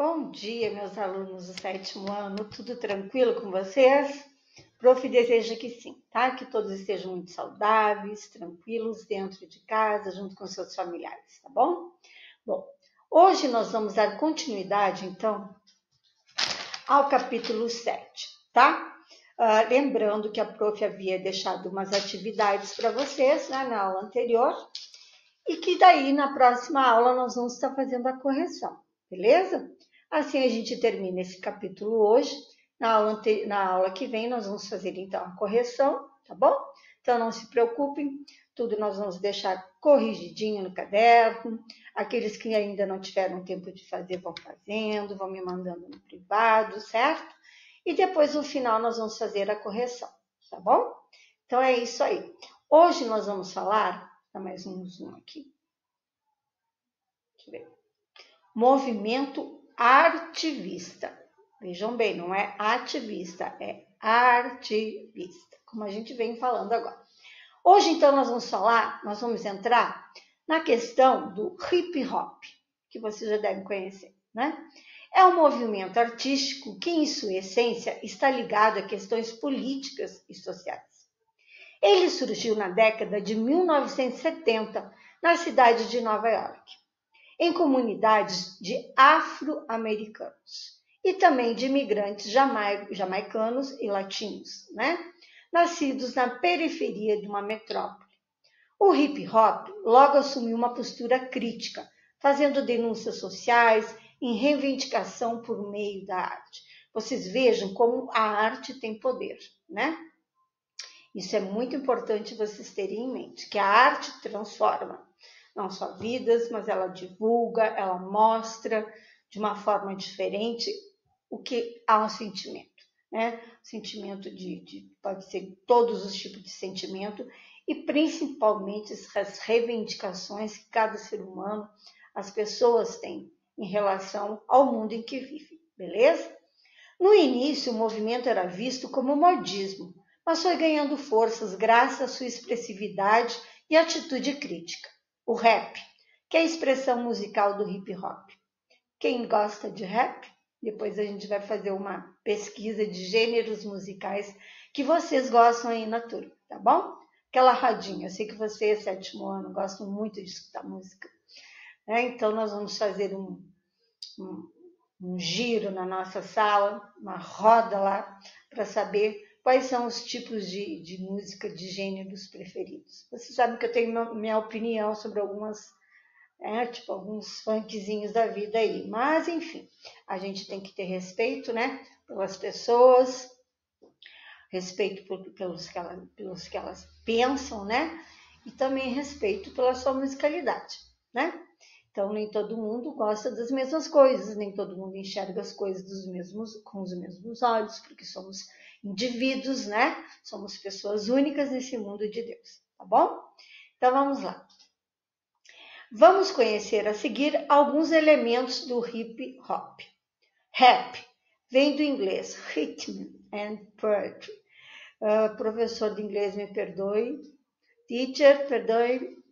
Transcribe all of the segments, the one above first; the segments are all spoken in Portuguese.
Bom dia, meus alunos do sétimo ano, tudo tranquilo com vocês? Prof. deseja que sim, tá? Que todos estejam muito saudáveis, tranquilos dentro de casa, junto com seus familiares, tá bom? Bom, hoje nós vamos dar continuidade, então, ao capítulo 7, tá? Lembrando que a prof havia deixado umas atividades para vocês, né, na aula anterior, e que daí, na próxima aula, nós vamos estar fazendo a correção, beleza? Assim a gente termina esse capítulo hoje. Na aula que vem, nós vamos fazer, então, a correção, tá bom? Então, não se preocupem, tudo nós vamos deixar corrigidinho no caderno. Aqueles que ainda não tiveram tempo de fazer, vão fazendo, vão me mandando no privado, certo? E depois, no final, nós vamos fazer a correção, tá bom? Então, é isso aí. Hoje nós vamos falar, dá mais um zoom aqui. Deixa eu ver. Movimento artivista. Vejam bem, não é ativista, é artivista, como a gente vem falando agora. Hoje, então, nós vamos entrar na questão do hip hop, que vocês já devem conhecer, né? É um movimento artístico que, em sua essência, está ligado a questões políticas e sociais. Ele surgiu na década de 1970, na cidade de Nova York, em comunidades de afro-americanos e também de imigrantes jamaicanos e latinos, né? Nascidos na periferia de uma metrópole. O hip hop logo assumiu uma postura crítica, fazendo denúncias sociais em reivindicação por meio da arte. Vocês vejam como a arte tem poder, né? Isso é muito importante vocês terem em mente, que a arte transforma não só vidas, mas ela divulga, ela mostra de uma forma diferente o que há um sentimento, né? Sentimento pode ser todos os tipos de sentimento e principalmente as reivindicações que cada ser humano, as pessoas têm em relação ao mundo em que vivem, beleza? No início, o movimento era visto como modismo, mas foi ganhando forças graças à sua expressividade e atitude crítica. O rap, que é a expressão musical do hip hop. Quem gosta de rap? Depois a gente vai fazer uma pesquisa de gêneros musicais que vocês gostam aí na turma, tá bom? Aquela rodinha, eu sei que vocês, sétimo ano, gostam muito de escutar música, né? Então nós vamos fazer um giro na nossa sala, uma roda lá, para saber quais são os tipos de música, de gêneros preferidos. Vocês sabem que eu tenho minha opinião sobre alguns funkzinhos da vida aí. Mas, enfim, a gente tem que ter respeito, né, pelas pessoas, respeito pelos que elas pensam, né, e também respeito pela sua musicalidade, né? Então, nem todo mundo gosta das mesmas coisas, nem todo mundo enxerga as coisas com os mesmos olhos, porque somos indivíduos, né? Somos pessoas únicas nesse mundo de Deus, tá bom? Então, vamos lá. Vamos conhecer a seguir alguns elementos do hip hop. Rap vem do inglês rhythm and poetry. Professor de inglês, me perdoe. Teacher, perdoe.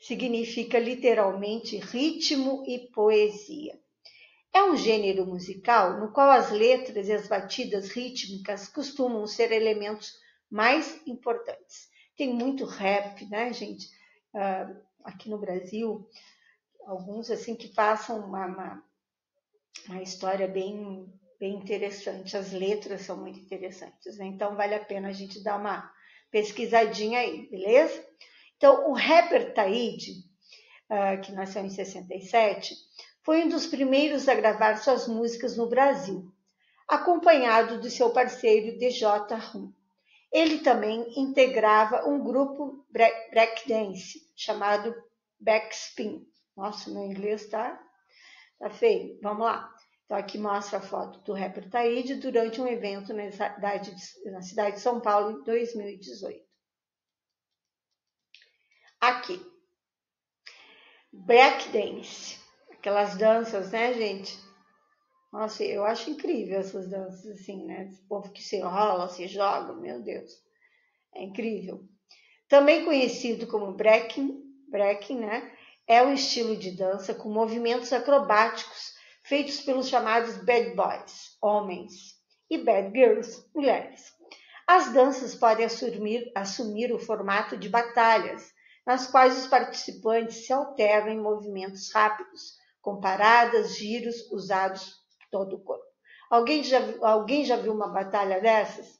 Significa literalmente ritmo e poesia. É um gênero musical no qual as letras e as batidas rítmicas costumam ser elementos mais importantes. Tem muito rap, né, gente? Aqui no Brasil, alguns assim que passam uma história bem interessante. As letras são muito interessantes, né? Então vale a pena a gente dar uma pesquisadinha aí, beleza? Então, o rapper Taíde, que nasceu em 67, foi um dos primeiros a gravar suas músicas no Brasil, acompanhado do seu parceiro DJ Rum. Ele também integrava um grupo breakdance chamado Backspin. Nossa, meu inglês tá feio. Vamos lá. Então, aqui mostra a foto do rapper Taíde durante um evento na cidade de São Paulo em 2018. Aqui. Breakdance. Aquelas danças, né, gente? Nossa, eu acho incrível essas danças assim, né? Esse povo que se enrola, se joga, meu Deus. É incrível. Também conhecido como breaking, né? É um estilo de dança com movimentos acrobáticos feitos pelos chamados bad boys, homens, e bad girls, mulheres. As danças podem assumir o formato de batalhas, nas quais os participantes se alternam em movimentos rápidos, com paradas, giros usados todo o corpo. Alguém já viu uma batalha dessas?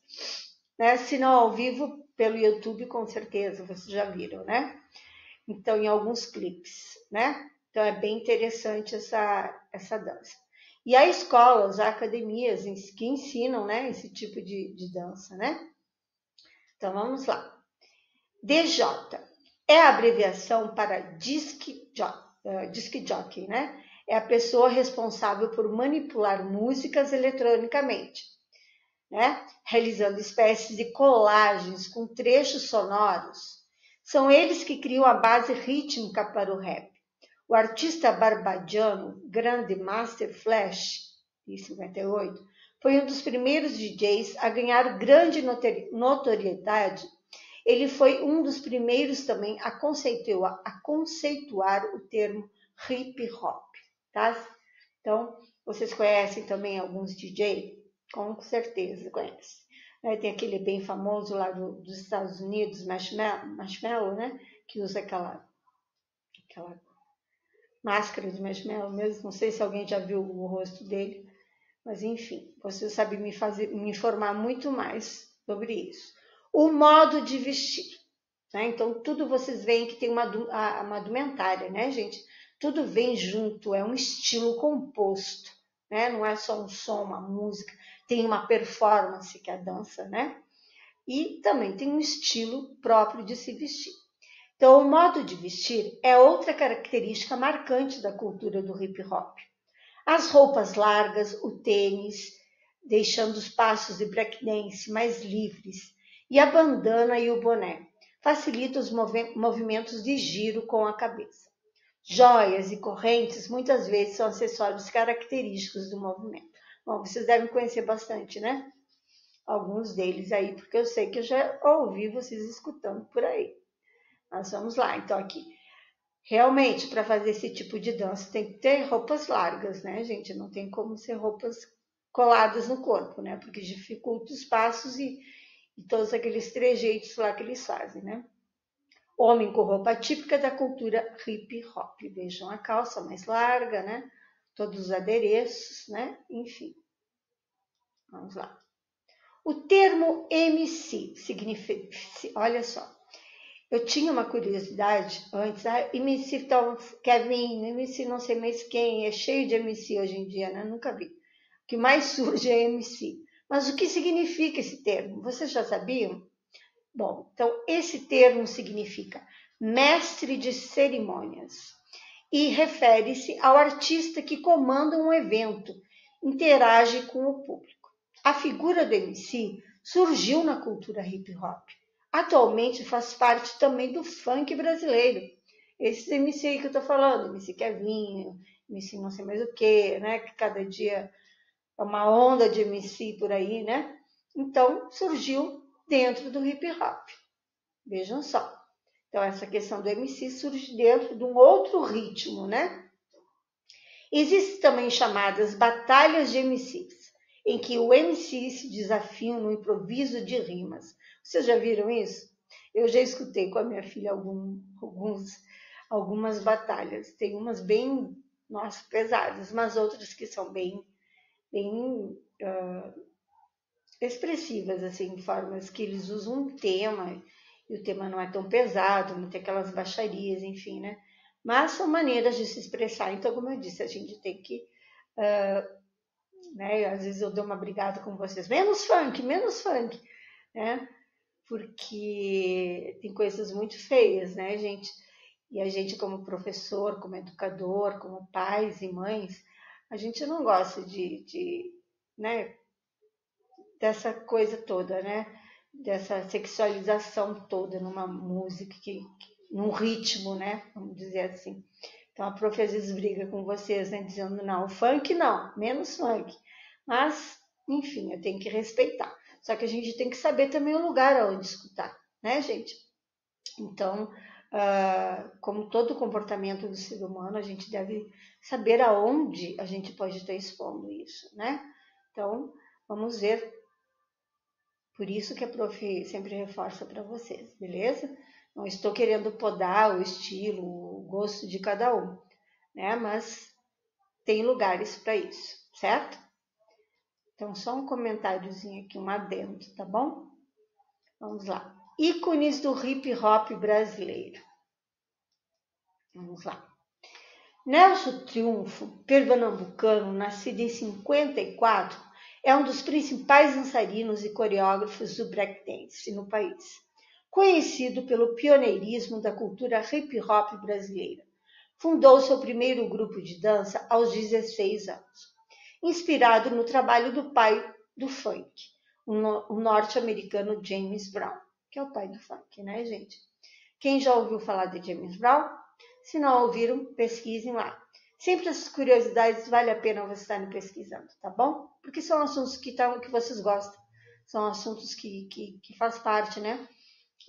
Né? Se não ao vivo, pelo YouTube, com certeza, vocês já viram, né? Então, em alguns clipes, né? Então, é bem interessante essa dança. E há escolas, há academias que ensinam, né, esse tipo de dança, né? Então, vamos lá. DJ é a abreviação para disc jockey, né? É a pessoa responsável por manipular músicas eletronicamente, né? Realizando espécies de colagens com trechos sonoros. São eles que criam a base rítmica para o rap. O artista barbadiano Grandmaster Flash, de 58, foi um dos primeiros DJs a ganhar grande notoriedade. Ele foi um dos primeiros também a conceituar o termo hip hop, tá? Então, vocês conhecem também alguns DJ? Com certeza conhecem. Tem aquele bem famoso lá dos Estados Unidos, Marshmello, né? Que usa aquela máscara de marshmallow mesmo. Não sei se alguém já viu o rosto dele, mas enfim, você sabe me informar muito mais sobre isso. O modo de vestir, né? Então, tudo vocês veem que tem uma indumentária, né, gente? Tudo vem junto, é um estilo composto, né? Não é só um som, uma música, tem uma performance que é a dança, né? E também tem um estilo próprio de se vestir. Então, o modo de vestir é outra característica marcante da cultura do hip hop. As roupas largas, o tênis, deixando os passos de breakdance mais livres, e a bandana e o boné facilitam os movimentos de giro com a cabeça. Joias e correntes muitas vezes são acessórios característicos do movimento. Bom, vocês devem conhecer bastante, né? Alguns deles aí, porque eu sei que eu já ouvi vocês escutando por aí. Mas vamos lá, então aqui. Realmente, para fazer esse tipo de dança, tem que ter roupas largas, né, gente? Não tem como ser roupas coladas no corpo, né? Porque dificulta os passos e todos aqueles trejeitos lá que eles fazem, né? Homem com roupa típica da cultura hip hop. Vejam a calça mais larga, né? Todos os adereços, né? Enfim. Vamos lá. O termo MC significa... Olha só. Eu tinha uma curiosidade antes, MC então, Kevin, MC não sei mais quem, é cheio de MC hoje em dia, né? Nunca vi. O que mais surge é MC. Mas o que significa esse termo? Vocês já sabiam? Bom, então esse termo significa mestre de cerimônias e refere-se ao artista que comanda um evento, interage com o público. A figura do MC surgiu na cultura hip hop. Atualmente faz parte também do funk brasileiro. Esses MC aí que eu tô falando, MC Kevinho, MC não sei mais o que, né? Que cada dia é uma onda de MC por aí, né? Então, surgiu dentro do hip hop. Vejam só. Então, essa questão do MC surge dentro de um outro ritmo, né? Existem também chamadas batalhas de MCs, em que o MC se desafia no improviso de rimas. Vocês já viram isso? Eu já escutei com a minha filha algumas batalhas. Tem umas bem, nossa, pesadas, mas outras que são bem expressivas, assim, formas que eles usam um tema, e o tema não é tão pesado, não tem aquelas baixarias, enfim, né? Mas são maneiras de se expressar. Então, como eu disse, a gente tem que... né? Às vezes eu dou uma brigada com vocês. Menos funk, né? Porque tem coisas muito feias, né, gente? E a gente, como professor, como educador, como pais e mães, a gente não gosta né, dessa coisa toda, né? Dessa sexualização toda numa música, num ritmo, né? Vamos dizer assim. Então a prof às vezes briga com vocês, né? Dizendo, não, o funk não, menos funk. Mas, enfim, eu tenho que respeitar. Só que a gente tem que saber também o lugar onde escutar, né, gente? Então, como todo comportamento do ser humano, a gente deve saber aonde a gente pode estar expondo isso, né? Então, vamos ver. Por isso que a prof sempre reforça para vocês, beleza? Não estou querendo podar o estilo, o gosto de cada um, né? Mas tem lugares para isso, certo? Então, só um comentáriozinho aqui, um adendo, tá bom? Vamos lá. Ícones do hip hop brasileiro. Vamos lá. Nelson Triunfo, pernambucano, nascido em 54, é um dos principais dançarinos e coreógrafos do breakdance no país, conhecido pelo pioneirismo da cultura hip hop brasileira. Fundou seu primeiro grupo de dança aos 16 anos, inspirado no trabalho do pai do funk, o norte-americano James Brown, que é o pai do funk, né, gente? Quem já ouviu falar de James Brown? Se não ouviram, pesquisem lá. Sempre essas curiosidades vale a pena você estar pesquisando, tá bom? Porque são assuntos que vocês gostam. São assuntos que faz parte, né?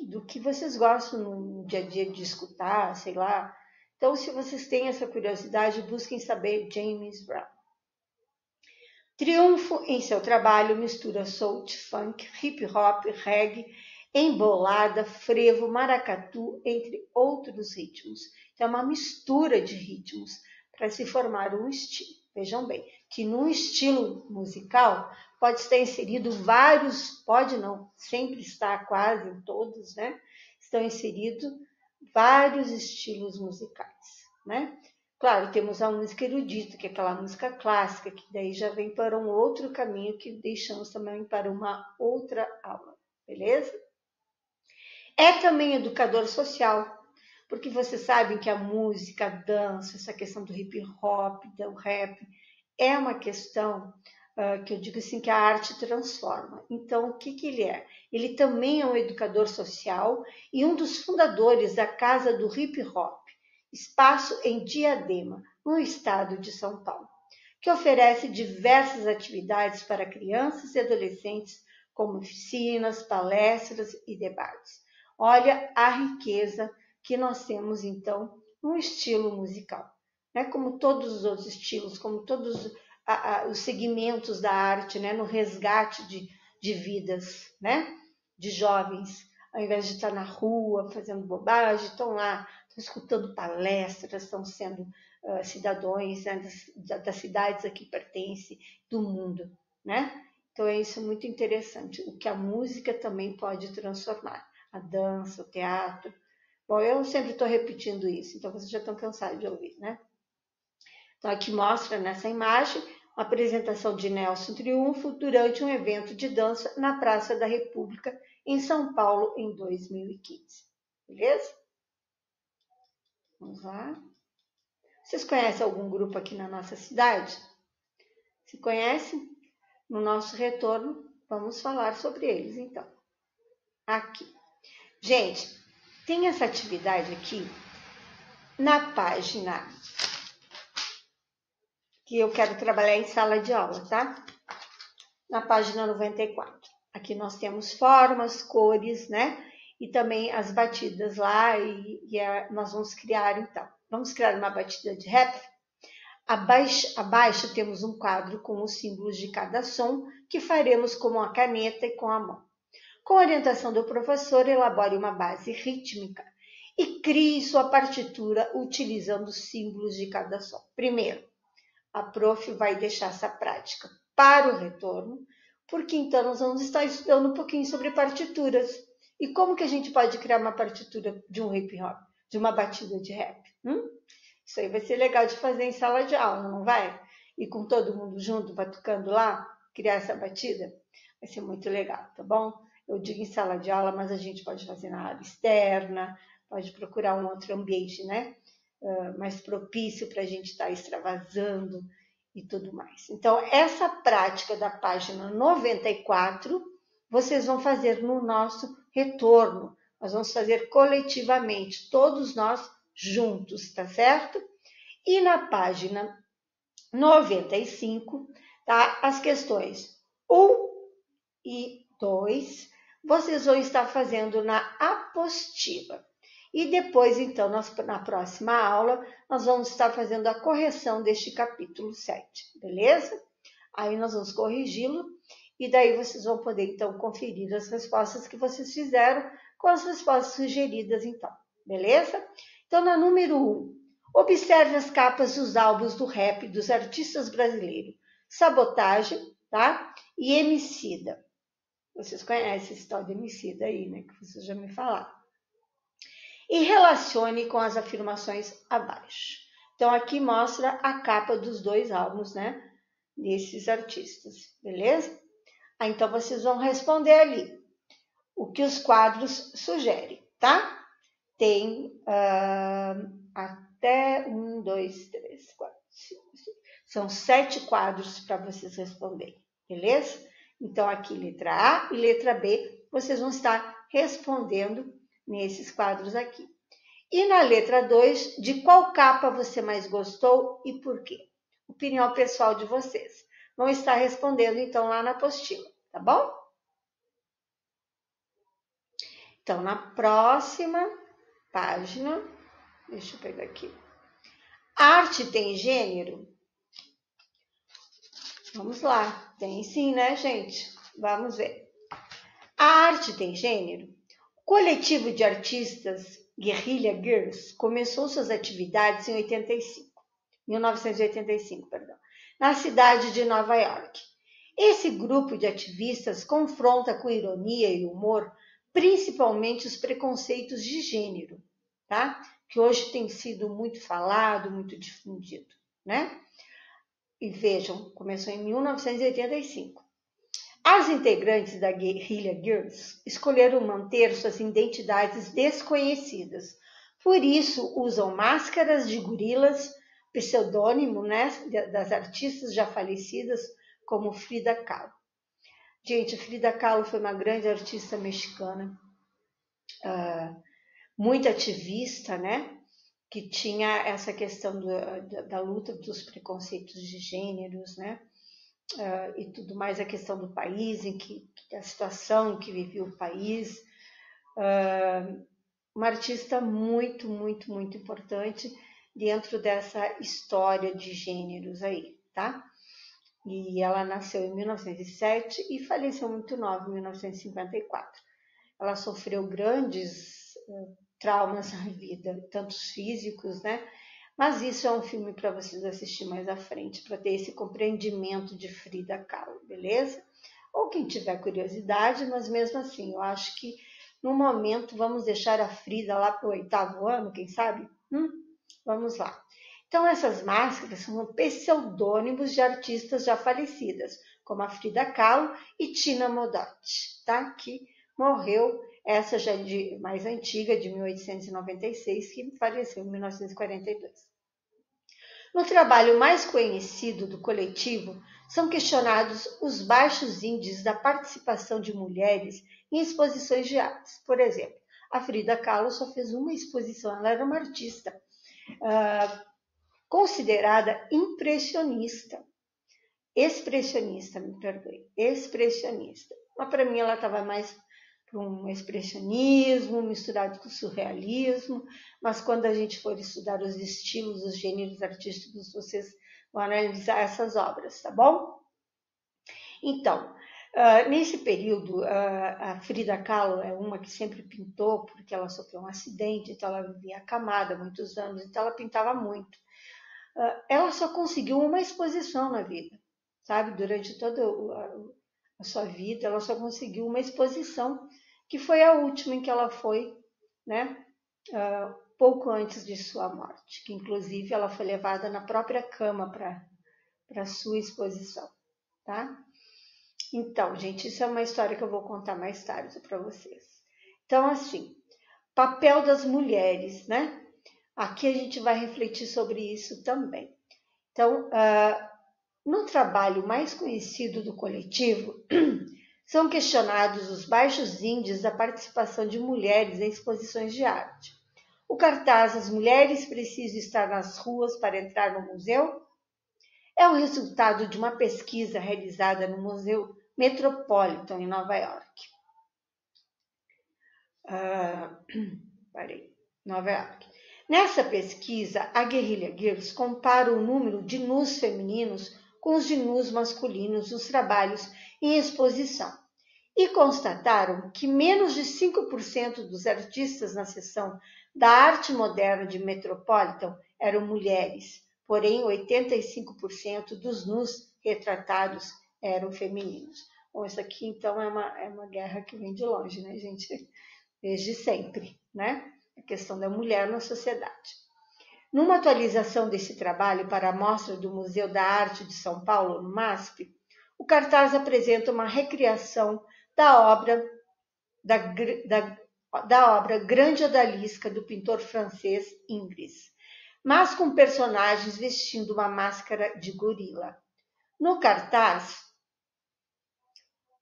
Do que vocês gostam no dia a dia de escutar, sei lá. Então, se vocês têm essa curiosidade, busquem saber James Brown. Triunfo em seu trabalho mistura soul, funk, hip hop, reggae, embolada, frevo, maracatu, entre outros ritmos. Então, é uma mistura de ritmos para se formar um estilo. Vejam bem, que num estilo musical pode estar inserido pode não, sempre está quase em todos, né? Estão inseridos vários estilos musicais, né? Claro, temos a música erudita, que é aquela música clássica, que daí já vem para um outro caminho que deixamos também para uma outra aula, beleza? É também educador social, porque vocês sabem que a música, a dança, essa questão do hip hop, do rap, é uma questão que eu digo assim, que a arte transforma. Então, o que ele é? Ele também é um educador social e um dos fundadores da Casa do Hip Hop, espaço em Diadema, no estado de São Paulo, que oferece diversas atividades para crianças e adolescentes, como oficinas, palestras e debates. Olha a riqueza que nós temos, então, no estilo musical. Né? Como todos os outros estilos, como todos os segmentos da arte, né? No resgate de vidas, né? De jovens, ao invés de estar na rua fazendo bobagem, estão lá, estão escutando palestras, estão sendo cidadãos, né? das cidades a que pertence, do mundo, né? Então é isso muito interessante, o que a música também pode transformar, a dança, o teatro. Bom, eu sempre estou repetindo isso, então vocês já estão cansados de ouvir, né? Então aqui mostra nessa imagem a apresentação de Nelson Triunfo durante um evento de dança na Praça da República, em São Paulo, em 2015. Beleza? Vamos lá. Vocês conhecem algum grupo aqui na nossa cidade? Se conhecem? No nosso retorno, vamos falar sobre eles, então. Aqui. Gente, tem essa atividade aqui na página que eu quero trabalhar em sala de aula, tá? Na página 94. Aqui nós temos formas, cores, né? E também as batidas lá nós vamos criar, então. Vamos criar uma batida de rap? Abaixo temos um quadro com os símbolos de cada som que faremos com a caneta e com a mão. Com a orientação do professor, elabore uma base rítmica e crie sua partitura utilizando os símbolos de cada som. Primeiro, a prof vai deixar essa prática para o retorno, porque então nós vamos estar estudando um pouquinho sobre partituras. E como que a gente pode criar uma partitura de um hip hop, de uma batida de rap? Isso aí vai ser legal de fazer em sala de aula, não vai? E com todo mundo junto, batucando lá, criar essa batida? Vai ser muito legal, tá bom? Eu digo em sala de aula, mas a gente pode fazer na área externa, pode procurar um outro ambiente, né? Mais propício para a gente estar extravasando e tudo mais. Então, essa prática da página 94, vocês vão fazer no nosso retorno. Nós vamos fazer coletivamente, todos nós juntos, tá certo? E na página 95, tá? As questões 1 e 2, vocês vão estar fazendo na apostila. E depois, então, na próxima aula, nós vamos estar fazendo a correção deste capítulo 7, beleza? Aí nós vamos corrigi-lo e daí vocês vão poder, então, conferir as respostas que vocês fizeram com as respostas sugeridas, então, beleza? Então, na número 1, observe as capas dos álbuns do rap dos artistas brasileiros Sabotagem, tá? E Emicida. Vocês conhecem esse tal de Emicida aí, né? Que vocês já me falaram. E relacione com as afirmações abaixo. Então, aqui mostra a capa dos dois álbuns, né? Desses artistas, beleza? Então, vocês vão responder ali o que os quadros sugerem, tá? Tem até 1, 2, 3, 4, 5, 6. São 7 quadros para vocês responderem, beleza? Então, aqui letra A e letra B, vocês vão estar respondendo nesses quadros aqui. E na letra 2, de qual capa você mais gostou e por quê? Opinião pessoal de vocês. Vão estar respondendo, então, lá na apostila, tá bom? Então, na próxima página, deixa eu pegar aqui. Arte tem gênero? Vamos lá, tem sim, né, gente? Vamos ver. A arte tem gênero? O coletivo de artistas Guerrilla Girls começou suas atividades em 1985, na cidade de Nova York. Esse grupo de ativistas confronta com ironia e humor principalmente os preconceitos de gênero, tá? Que hoje tem sido muito falado, muito difundido, né? E vejam, começou em 1985. As integrantes da Guerrilla Girls escolheram manter suas identidades desconhecidas. Por isso, usam máscaras de gorilas, pseudônimo, né, das artistas já falecidas, como Frida Kahlo. Gente, Frida Kahlo foi uma grande artista mexicana, muito ativista, né? Que tinha essa questão da luta dos preconceitos de gêneros, né? E tudo mais, a questão do país, a situação em que vivia o país. Uma artista muito, muito, muito importante dentro dessa história de gêneros aí, tá? E ela nasceu em 1907 e faleceu muito nova, em 1954. Ela sofreu grandes traumas na vida, tantos físicos, né? Mas isso é um filme para vocês assistir mais à frente, para ter esse compreendimento de Frida Kahlo, beleza? Ou quem tiver curiosidade, mas mesmo assim, eu acho que no momento vamos deixar a Frida lá para o 8º ano, quem sabe? Vamos lá. Então, essas máscaras são pseudônimos de artistas já falecidas, como a Frida Kahlo e Tina Modotti, tá? Que morreu, essa já é mais antiga, de 1896, que faleceu em 1942. No trabalho mais conhecido do coletivo, são questionados os baixos índices da participação de mulheres em exposições de artes. Por exemplo, a Frida Kahlo só fez uma exposição, ela era uma artista considerada expressionista, mas para mim ela estava mais para um expressionismo misturado com surrealismo, mas quando a gente for estudar os estilos, os gêneros artísticos, vocês vão analisar essas obras, tá bom? Então, nesse período, a Frida Kahlo é uma que sempre pintou, porque ela sofreu um acidente, então ela vivia acamada há muitos anos, então ela pintava muito. Ela só conseguiu uma exposição na vida, sabe? Durante toda a sua vida, ela só conseguiu uma exposição, que foi a última em que ela foi, né? Pouco antes de sua morte, que inclusive ela foi levada na própria cama para sua exposição, tá? Então, gente, isso é uma história que eu vou contar mais tarde para vocês. Então, assim, papel das mulheres, né? Aqui a gente vai refletir sobre isso também. Então, no trabalho mais conhecido do coletivo, são questionados os baixos índices da participação de mulheres em exposições de arte. O cartaz "As mulheres precisam estar nas ruas para entrar no museu" é o resultado de uma pesquisa realizada no Museu Metropolitan, em Nova York. Nova York. Nessa pesquisa, a Guerrilla Girls compara o número de nus femininos com os de nus masculinos nos trabalhos em exposição e constataram que menos de 5% dos artistas na seção da arte moderna de Metropolitan eram mulheres, porém 85% dos nus retratados eram femininos. Bom, isso aqui então é uma guerra que vem de longe, né, gente? Desde sempre, né? A questão da mulher na sociedade. Numa atualização desse trabalho para a mostra do Museu da Arte de São Paulo, no MASP, o cartaz apresenta uma recriação da obra Grande Odalisca do pintor francês Ingres, mas com personagens vestindo uma máscara de gorila. No cartaz,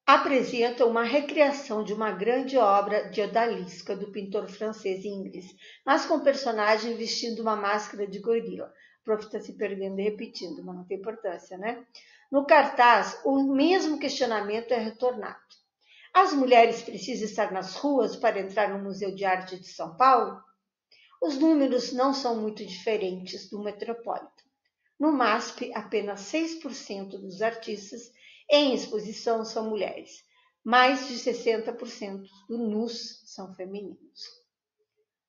apresenta uma recriação de uma grande obra de odalisca do pintor francês Ingres, mas com personagem vestindo uma máscara de gorila. O prof está se perdendo e repetindo, mas não tem importância, né? No cartaz, o mesmo questionamento é retornado. As mulheres precisam estar nas ruas para entrar no Museu de Arte de São Paulo? Os números não são muito diferentes do Metropolitan. No MASP, apenas 6% dos artistas em exposição são mulheres. Mais de 60% dos nus são femininos.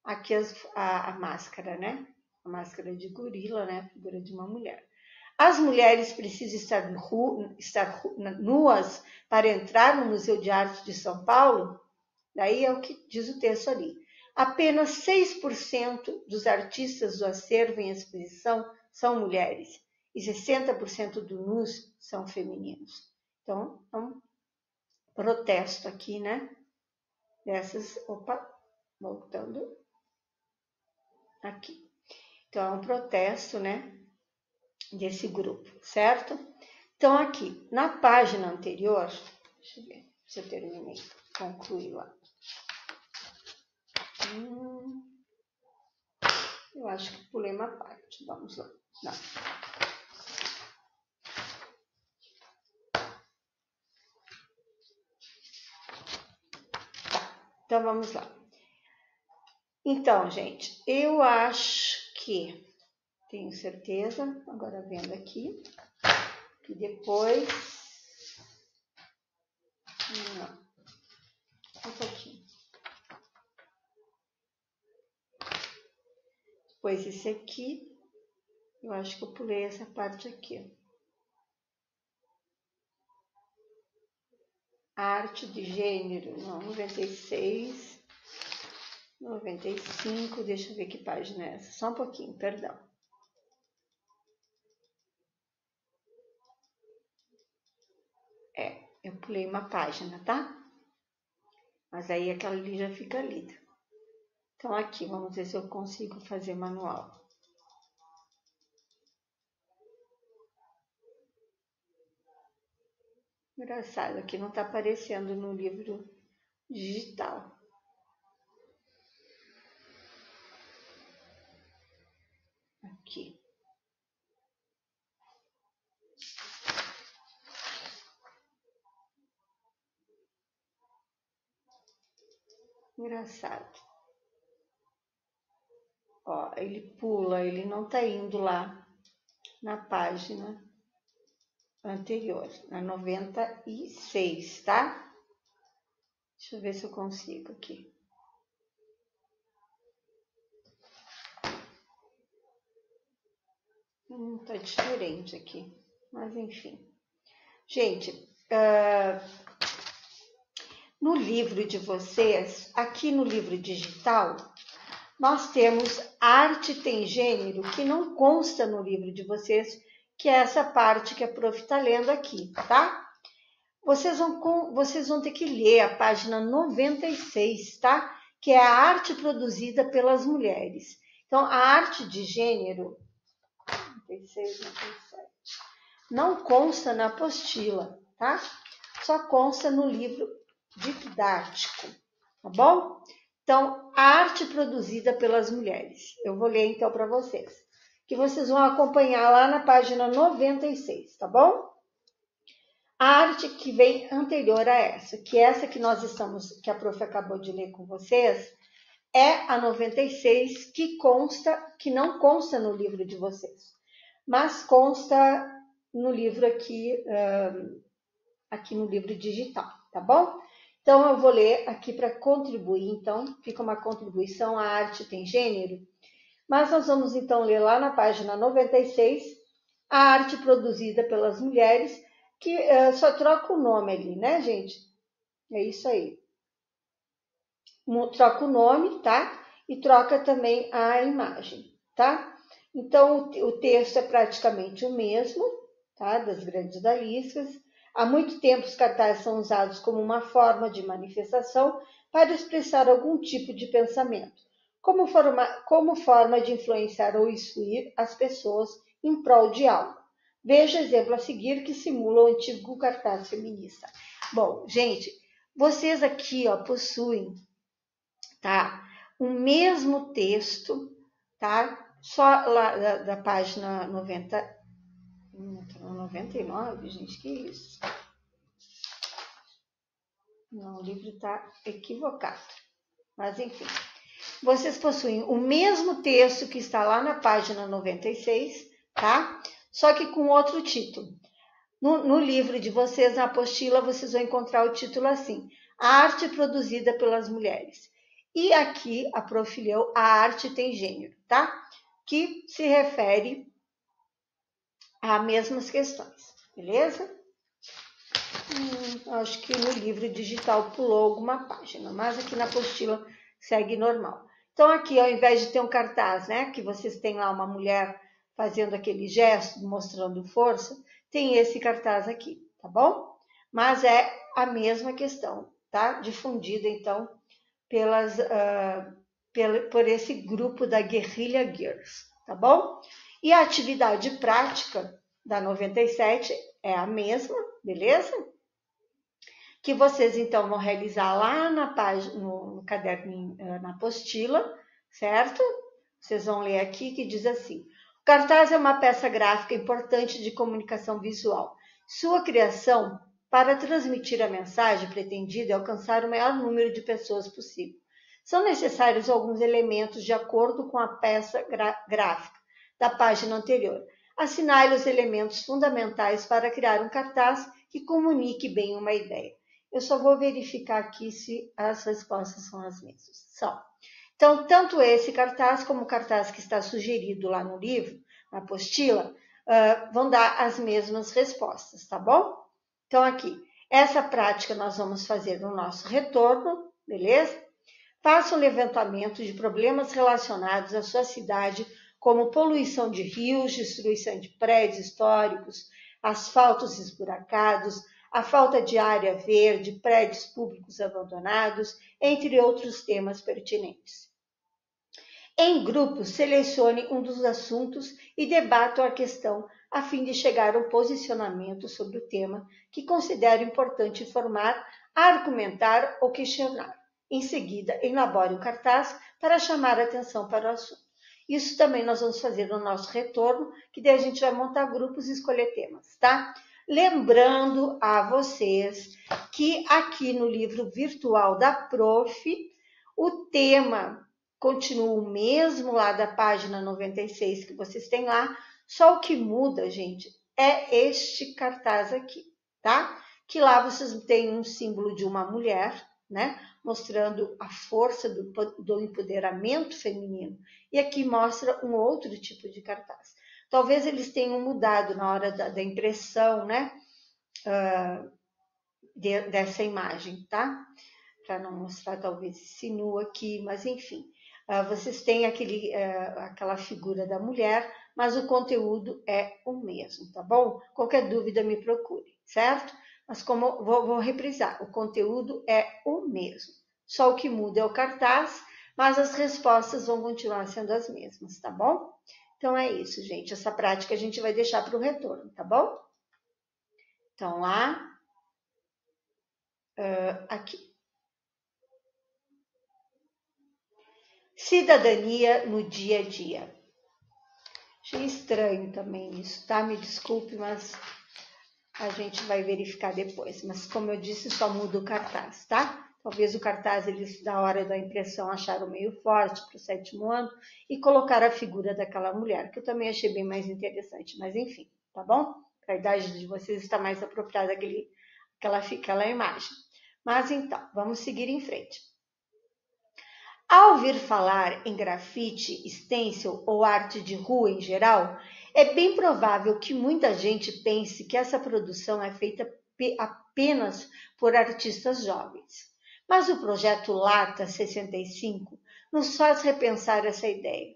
Aqui a máscara, né? A máscara de gorila, né? A figura de uma mulher. As mulheres precisam estar nuas para entrar no Museu de Arte de São Paulo? Daí é o que diz o texto ali. Apenas 6% dos artistas do acervo em exposição são mulheres e 60% dos nus são femininos. Então, é um protesto aqui, né? Voltando aqui. Então, é um protesto, né? Desse grupo, certo? Então, aqui, na página anterior, deixa eu ver se eu terminei, concluí lá. Eu acho que pulei uma parte, vamos lá. Não. Então, vamos lá. Então, gente, eu acho que, tenho certeza, agora vendo aqui, que depois... Não, um pouquinho. Depois esse aqui, eu acho que eu pulei essa parte aqui. Arte de gênero, não, 96, 95, deixa eu ver que página é essa, só um pouquinho, perdão. Eu pulei uma página, tá? Mas aí aquela ali já fica lida. Então aqui, vamos ver se eu consigo fazer manual. Engraçado, aqui não está aparecendo no livro digital. Aqui. Engraçado. Ó, ele pula, ele não está indo lá na página anterior, na 96, tá? Deixa eu ver se eu consigo aqui. Tá diferente aqui, mas enfim. Gente, no livro de vocês, aqui no livro digital, nós temos arte tem gênero, que não consta no livro de vocês, que é essa parte que a prof está lendo aqui, tá? Vocês vão ter que ler a página 96, tá? Que é a arte produzida pelas mulheres. Então, a arte de gênero, 96, 97, não consta na apostila, tá? Só consta no livro didático, tá bom? Então, a arte produzida pelas mulheres. Eu vou ler então para vocês, que vocês vão acompanhar lá na página 96, tá bom? A arte que vem anterior a essa que nós estamos, que a prof acabou de ler com vocês, é a 96 que não consta no livro de vocês, mas consta no livro aqui no livro digital, tá bom? Então eu vou ler aqui para contribuir, então fica uma contribuição, a arte tem gênero, mas nós vamos então ler lá na página 96, a arte produzida pelas mulheres, que só troca o nome ali, né, gente? É isso aí. Troca o nome, tá? E troca também a imagem, tá? Então, o texto é praticamente o mesmo, tá? Das grandes odaliscas. Há muito tempo os cartazes são usados como uma forma de manifestação para expressar algum tipo de pensamento, como forma de influenciar ou instruir as pessoas em prol de algo. Veja o exemplo a seguir que simula o antigo cartaz feminista. Bom, gente, vocês aqui possuem, tá, o mesmo texto, tá? Só lá da página 99, gente, que isso? Não, o livro está equivocado. Mas, enfim, vocês possuem o mesmo texto que está lá na página 96, tá? Só que com outro título. No livro de vocês, na apostila, vocês vão encontrar o título assim: A arte produzida pelas mulheres. E aqui, a Prof. leu, a arte tem gênero, tá? Que se refere a mesmas questões, beleza? Acho que no livro digital pulou alguma página, mas aqui na apostila segue normal. Então aqui, ao invés de ter um cartaz, né, que vocês têm lá uma mulher fazendo aquele gesto, mostrando força, tem esse cartaz aqui, tá bom? Mas é a mesma questão, tá? Difundida, então, por esse grupo da Guerrilla Girls, tá bom? E a atividade prática da 97 é a mesma, beleza? Que vocês então vão realizar lá na página, no caderninho, na apostila, certo? Vocês vão ler aqui que diz assim: o cartaz é uma peça gráfica importante de comunicação visual. Sua criação para transmitir a mensagem pretendida e alcançar o maior número de pessoas possível. São necessários alguns elementos de acordo com a peça gráfica da página anterior. Assinale os elementos fundamentais para criar um cartaz que comunique bem uma ideia. Eu só vou verificar aqui se as respostas são as mesmas. São. Então, tanto esse cartaz como o cartaz que está sugerido lá no livro, na apostila, vão dar as mesmas respostas, tá bom? Então, aqui, essa prática nós vamos fazer no nosso retorno, beleza? Faça um levantamento de problemas relacionados à sua cidade, como poluição de rios, destruição de prédios históricos, asfaltos esburacados, a falta de área verde, prédios públicos abandonados, entre outros temas pertinentes. Em grupo, selecione um dos assuntos e debatam a questão a fim de chegar a um posicionamento sobre o tema que considere importante informar, argumentar ou questionar. Em seguida, elabore um cartaz para chamar a atenção para o assunto. Isso também nós vamos fazer no nosso retorno, que daí a gente vai montar grupos e escolher temas, tá? Lembrando a vocês que aqui no livro virtual da Prof, o tema continua o mesmo lá da página 96 que vocês têm lá, só o que muda, gente, é este cartaz aqui, tá? Que lá vocês têm um símbolo de uma mulher, né? Mostrando a força do empoderamento feminino. E aqui mostra um outro tipo de cartaz. Talvez eles tenham mudado na hora da impressão, né? Dessa imagem, tá? Para não mostrar talvez esse nu aqui, mas enfim. Vocês têm aquela figura da mulher, mas o conteúdo é o mesmo, tá bom? Qualquer dúvida me procure, certo? Mas como vou reprisar, o conteúdo é o mesmo. Só o que muda é o cartaz, mas as respostas vão continuar sendo as mesmas, tá bom? Então é isso, gente. Essa prática a gente vai deixar para o retorno, tá bom? Então lá, aqui. Cidadania no dia a dia. Achei estranho também isso, tá? Me desculpe, mas a gente vai verificar depois. Mas como eu disse, só muda o cartaz, tá? Talvez o cartaz, eles, da hora da impressão, acharam meio forte para o 7º ano e colocaram a figura daquela mulher, que eu também achei bem mais interessante. Mas enfim, tá bom? Para a idade de vocês está mais apropriada aquela imagem. Mas então, vamos seguir em frente. Ao ouvir falar em grafite, stencil ou arte de rua em geral, é bem provável que muita gente pense que essa produção é feita apenas por artistas jovens. Mas o projeto Lata 65 nos faz repensar essa ideia.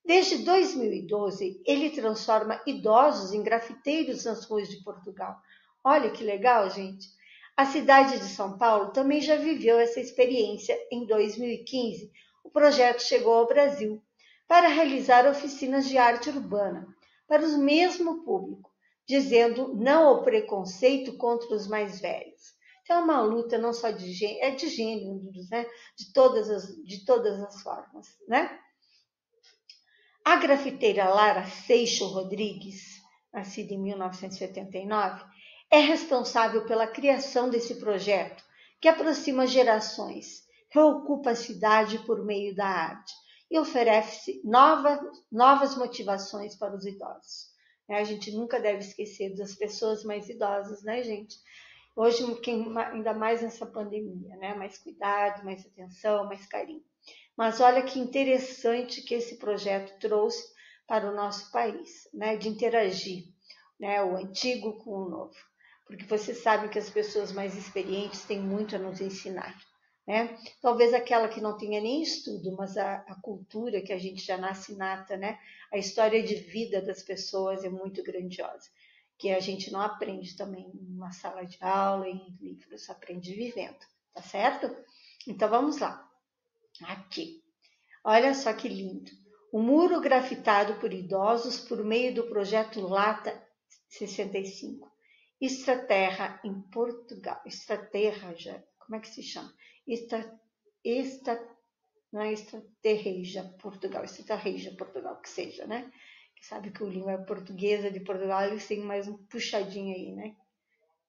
Desde 2012, ele transforma idosos em grafiteiros nas ruas de Portugal. Olha que legal, gente! A cidade de São Paulo também já viveu essa experiência. Em 2015, o projeto chegou ao Brasil para realizar oficinas de arte urbana para o mesmo público, dizendo não ao preconceito contra os mais velhos. Então é uma luta não só de gênero, é de gêneros, né? De todas as formas, né? A grafiteira Lara Seixo Rodrigues, nascida em 1979, é responsável pela criação desse projeto, que aproxima gerações, reocupa a cidade por meio da arte e oferece novas motivações para os idosos. A gente nunca deve esquecer das pessoas mais idosas, né, gente? Hoje, ainda mais nessa pandemia, né? Mais cuidado, mais atenção, mais carinho. Mas olha que interessante que esse projeto trouxe para o nosso país, né? De interagir, né? O antigo com o novo. Porque você sabe que as pessoas mais experientes têm muito a nos ensinar, né? Talvez aquela que não tenha nem estudo, mas a cultura que a gente já nasce nata, né? A história de vida das pessoas é muito grandiosa, que a gente não aprende também em uma sala de aula, em livros, aprende vivendo, tá certo? Então vamos lá. Aqui. Olha só que lindo. O muro grafitado por idosos por meio do projeto Lata 65. Extraterra em Portugal. Extraterra, como é que se chama? Não é Extraterreja Portugal, Extraterreja Portugal, que seja, né? Que sabe que o língua portuguesa de Portugal, eles têm mais um puxadinho aí, né?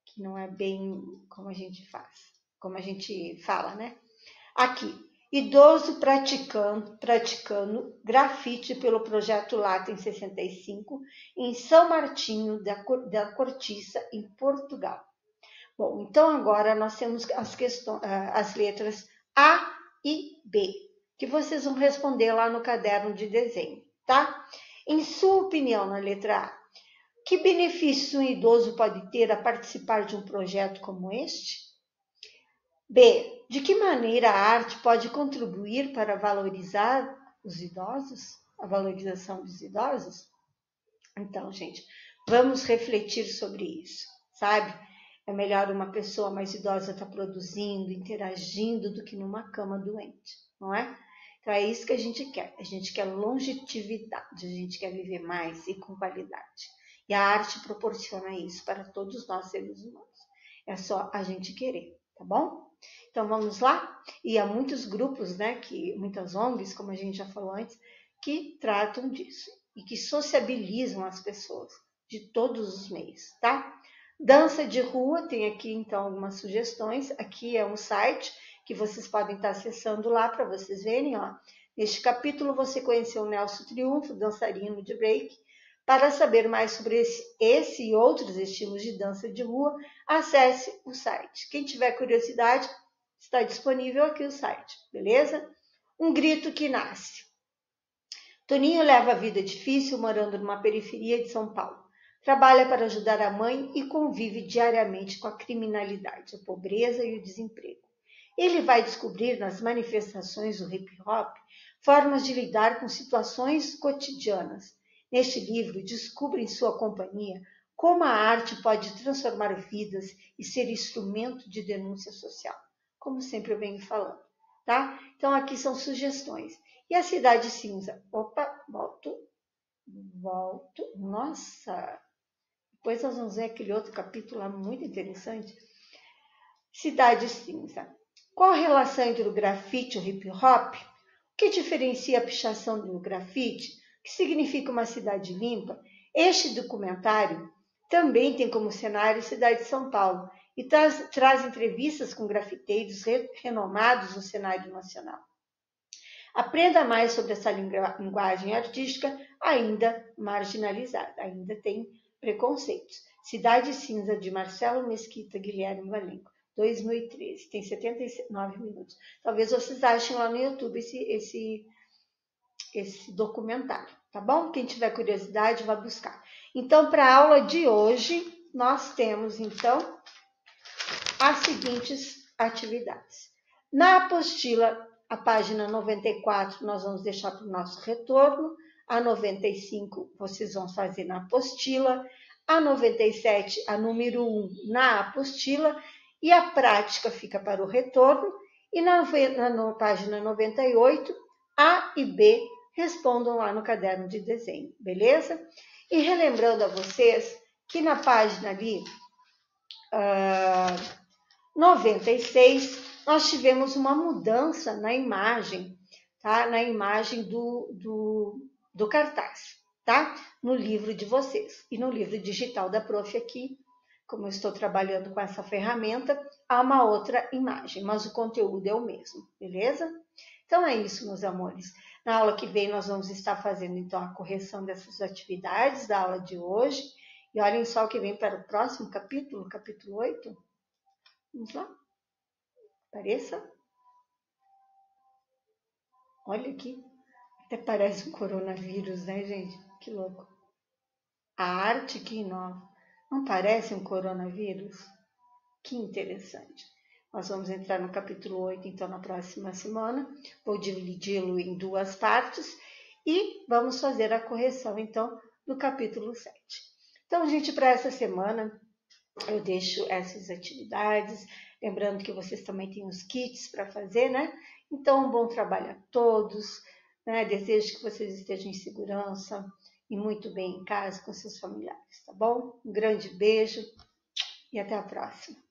Que não é bem como a gente fala, né? Aqui, idoso praticando grafite pelo projeto Lata em 65, em São Martinho da Cortiça, em Portugal. Bom, então agora nós temos as letras A e B, que vocês vão responder lá no caderno de desenho, tá? Em sua opinião, na letra A, que benefícios um idoso pode ter a participar de um projeto como este? B. De que maneira a arte pode contribuir para valorizar os idosos? A valorização dos idosos? Então, gente, vamos refletir sobre isso, sabe? É melhor uma pessoa mais idosa estar produzindo, interagindo, do que numa cama doente, não é? Então, é isso que a gente quer. A gente quer longevidade, a gente quer viver mais e com qualidade. E a arte proporciona isso para todos nós, seres humanos. É só a gente querer, tá bom? Então, vamos lá? E há muitos grupos, né, muitas ONGs, como a gente já falou antes, que tratam disso e que sociabilizam as pessoas de todos os meios, tá? Dança de rua, tem aqui então algumas sugestões. Aqui é um site que vocês podem estar acessando lá para vocês verem, ó. Neste capítulo você conheceu o Nelson Triunfo, dançarino de break. Para saber mais sobre esse e outros estilos de dança de rua, acesse o site. Quem tiver curiosidade, está disponível aqui o site, beleza? Um grito que nasce. Toninho leva a vida difícil morando numa periferia de São Paulo. Trabalha para ajudar a mãe e convive diariamente com a criminalidade, a pobreza e o desemprego. Ele vai descobrir nas manifestações do hip hop formas de lidar com situações cotidianas. Neste livro, descubra em sua companhia como a arte pode transformar vidas e ser instrumento de denúncia social, como sempre eu venho falando, tá? Então aqui são sugestões. E a Cidade Cinza? Opa, volto. Nossa! Depois nós vamos ver aquele outro capítulo lá muito interessante. Cidade Cinza. Qual a relação entre o grafite e o hip hop? O que diferencia a pichação do grafite? O que significa uma cidade limpa? Este documentário Também tem como cenário a cidade de São Paulo e traz entrevistas com grafiteiros renomados no cenário nacional. Aprenda mais sobre essa linguagem artística ainda marginalizada, ainda tem preconceitos. Cidade Cinza, de Marcelo Mesquita Guilherme Valenco, 2013, tem 79 minutos. Talvez vocês achem lá no YouTube esse documentário, tá bom? Quem tiver curiosidade, vá buscar. Então, para a aula de hoje, nós temos, então, as seguintes atividades. Na apostila, a página 94, nós vamos deixar para o nosso retorno. A 95, vocês vão fazer na apostila. A 97, a número 1, na apostila. E a prática fica para o retorno. E na página 98, A e B respondam lá no caderno de desenho, beleza? E relembrando a vocês que na página ali 96, nós tivemos uma mudança na imagem, tá? Na imagem do cartaz, tá? No livro de vocês. E no livro digital da Prof aqui, como eu estou trabalhando com essa ferramenta, há uma outra imagem, mas o conteúdo é o mesmo, beleza? Então é isso, meus amores. Na aula que vem nós vamos estar fazendo então a correção dessas atividades da aula de hoje. E olhem só o que vem para o próximo capítulo, capítulo 8. Vamos lá? Apareça. Olha aqui. Até parece um coronavírus, né, gente? Que louco. A arte que inova. Não parece um coronavírus? Que interessante. Nós vamos entrar no capítulo 8, então, na próxima semana. Vou dividi-lo em duas partes e vamos fazer a correção, então, do capítulo 7. Então, gente, para essa semana, eu deixo essas atividades. Lembrando que vocês também têm os kits para fazer, né? Então, um bom trabalho a todos. Né? Desejo que vocês estejam em segurança e muito bem em casa com seus familiares, tá bom? Um grande beijo e até a próxima.